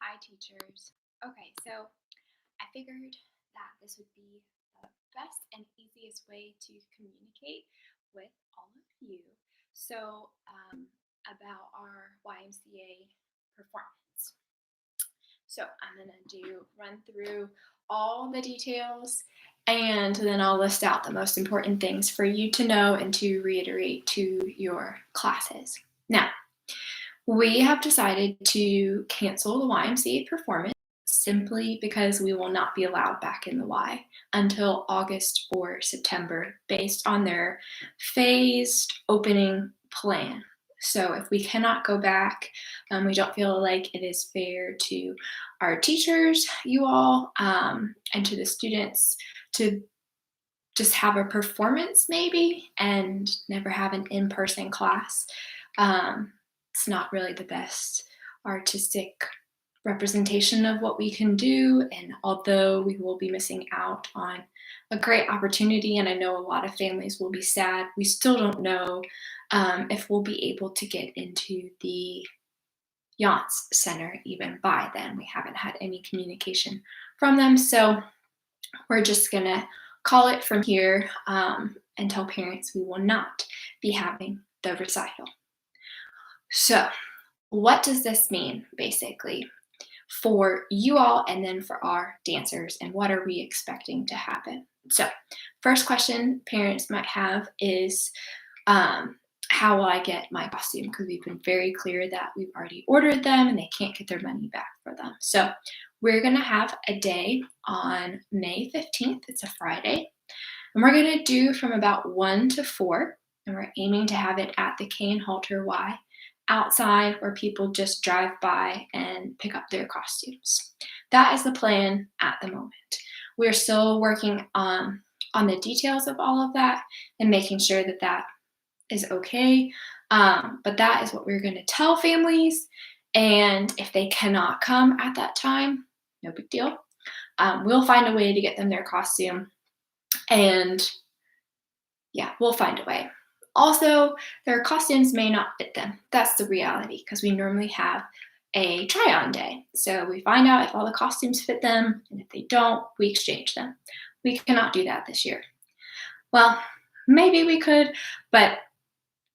Hi, teachers. Okay, so I figured that this would be the best and easiest way to communicate with all of you. So, about our YMCA performance. So, I'm going to run through all the details and then I'll list out the most important things for you to know and to reiterate to your classes. Now, we have decided to cancel the YMCA performance simply because we will not be allowed back in the Y until August or September based on their phased opening plan. So if we cannot go back, we don't feel like it is fair to our teachers, you all, and to the students to just have a performance maybe and never have an in-person class. It's not really the best artistic representation of what we can do. And although we will be missing out on a great opportunity, and I know a lot of families will be sad, we still don't know if we'll be able to get into the Yance Center even by then. We haven't had any communication from them. So we're just going to call it from here and tell parents we will not be having the recital. So, what does this mean basically for you all and then for our dancers, and what are we expecting to happen? So, first question parents might have is how will I get my costume? Because we've been very clear that we've already ordered them and they can't get their money back for them. So, we're going to have a day on May 15th. It's a Friday. And we're going to do from about 1 to 4. And we're aiming to have it at the Cane Halter Y outside where people just drive by and pick up their costumes. That is the plan at the moment. We're still working on the details of all of that and making sure that that is okay. But that is what we're going to tell families. And if they cannot come at that time, no big deal. We'll find a way to get them their costume. And yeah, we'll find a way. Also, their costumes may not fit them. That's the reality because we normally have a try-on day. So we find out if all the costumes fit them, and if they don't, we exchange them. We cannot do that this year. Well, maybe we could, but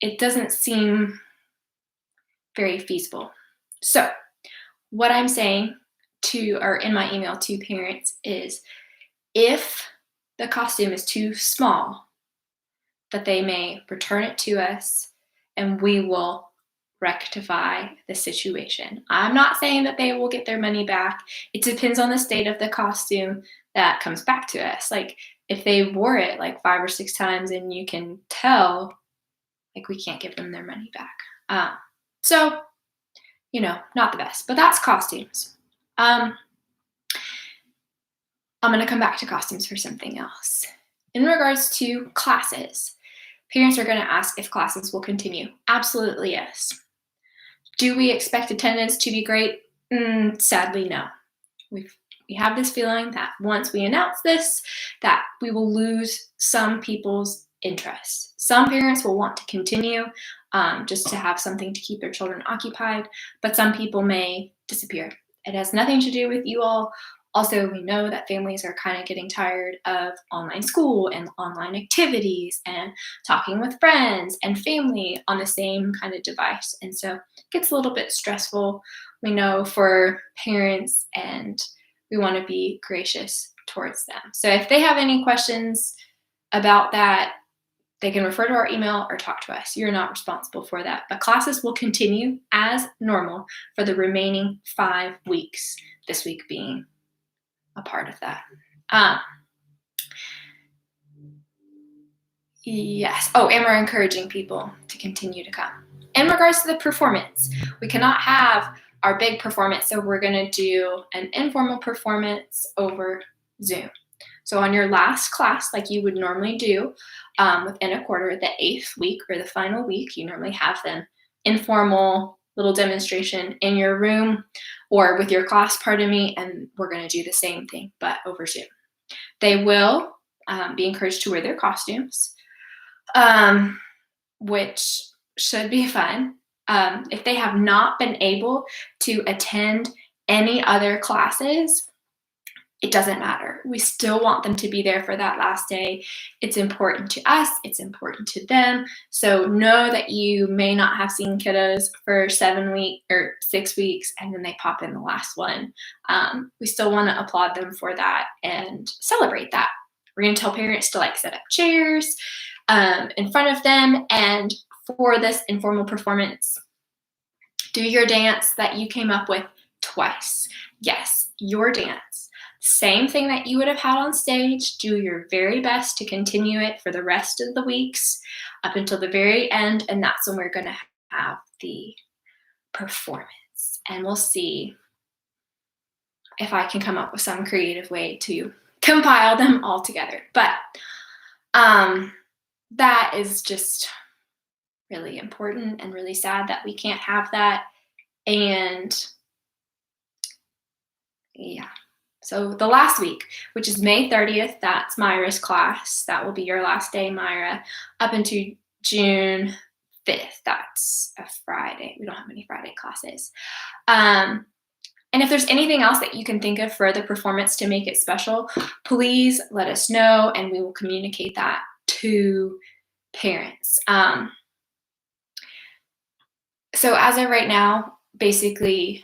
it doesn't seem very feasible. So what I'm saying in my email to parents is if the costume is too small, that they may return it to us and we will rectify the situation. I'm not saying that they will get their money back. It depends on the state of the costume that comes back to us. Like if they wore it like 5 or 6 times and you can tell, like we can't give them their money back. So, not the best, but that's costumes. I'm going to come back to costumes for something else. In regards to classes, parents are going to ask if classes will continue. Absolutely, yes. Do we expect attendance to be great? Sadly, no. We have this feeling that once we announce this, that we will lose some people's interest. Some parents will want to continue just to have something to keep their children occupied, but some people may disappear. It has nothing to do with you all. Also, we know that families are kind of getting tired of online school and online activities and talking with friends and family on the same kind of device. And so it gets a little bit stressful, we know, for parents, and we want to be gracious towards them. So if they have any questions about that, they can refer to our email or talk to us. You're not responsible for that. But classes will continue as normal for the remaining 5 weeks, this week being a part of that. Yes. Oh, and we're encouraging people to continue to come. In regards to the performance, we cannot have our big performance, so we're going to do an informal performance over Zoom. So on your last class, like you would normally do within a quarter, the 8th week or the final week, you normally have them informal little demonstration in your room or with your class, and we're going to do the same thing, but over Zoom. They will be encouraged to wear their costumes, which should be fun. If they have not been able to attend any other classes, it doesn't matter. We still want them to be there for that last day. It's important to us, it's important to them. So know that you may not have seen kiddos for 7 weeks or 6 weeks and then they pop in the last one. We still want to applaud them for that and celebrate that. We're going to tell parents to like set up chairs in front of them. And for this informal performance, do your dance that you came up with twice. Yes, your dance. Same thing that you would have had on stage. Do your very best to continue it for the rest of the weeks up until the very end. And that's when we're going to have the performance. And we'll see if I can come up with some creative way to compile them all together. But that is just really important and really sad that we can't have that. And yeah. So the last week, which is May 30th, that's Myra's class. That will be your last day, Myra, up into June 5th. That's a Friday. We don't have any Friday classes. And if there's anything else that you can think of for the performance to make it special, please let us know and we will communicate that to parents. So as of right now, basically,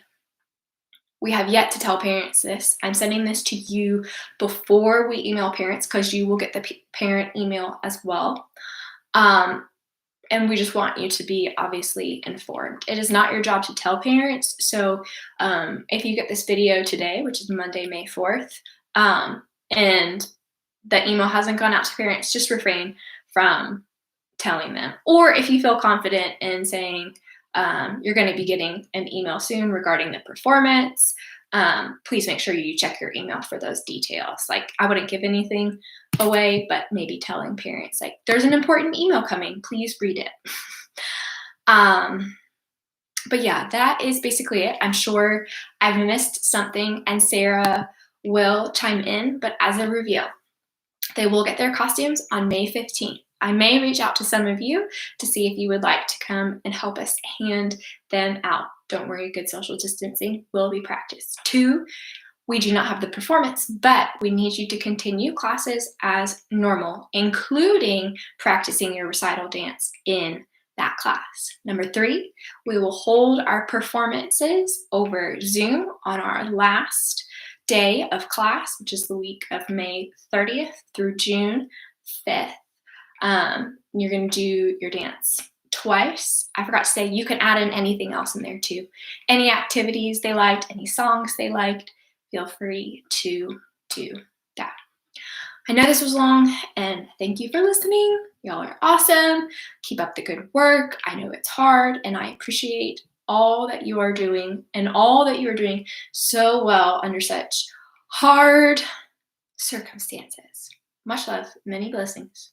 we have yet to tell parents this. I'm sending this to you before we email parents because you will get the parent email as well. And we just want you to be obviously informed. It is not your job to tell parents. So if you get this video today, which is Monday, May 4th, and the email hasn't gone out to parents, just refrain from telling them. Or if you feel confident in saying, you're going to be getting an email soon regarding the performance, please make sure you check your email for those details. Like, I wouldn't give anything away, but maybe telling parents, like, there's an important email coming, please read it. But yeah, that is basically it. I'm sure I've missed something and Sarah will chime in, but as a review, they will get their costumes on May 15th. I may reach out to some of you to see if you would like to come and help us hand them out. Don't worry, good social distancing will be practiced. 2, we do not have the performance, but we need you to continue classes as normal, including practicing your recital dance in that class. Number 3, we will hold our performances over Zoom on our last day of class, which is the week of May 30th through June 5th. You're going to do your dance twice. I forgot to say, you can add in anything else in there too. Any activities they liked, any songs they liked, feel free to do that. I know this was long, and thank you for listening. Y'all are awesome. Keep up the good work. I know it's hard, and I appreciate all that you are doing and all that you are doing so well under such hard circumstances. Much love, many blessings.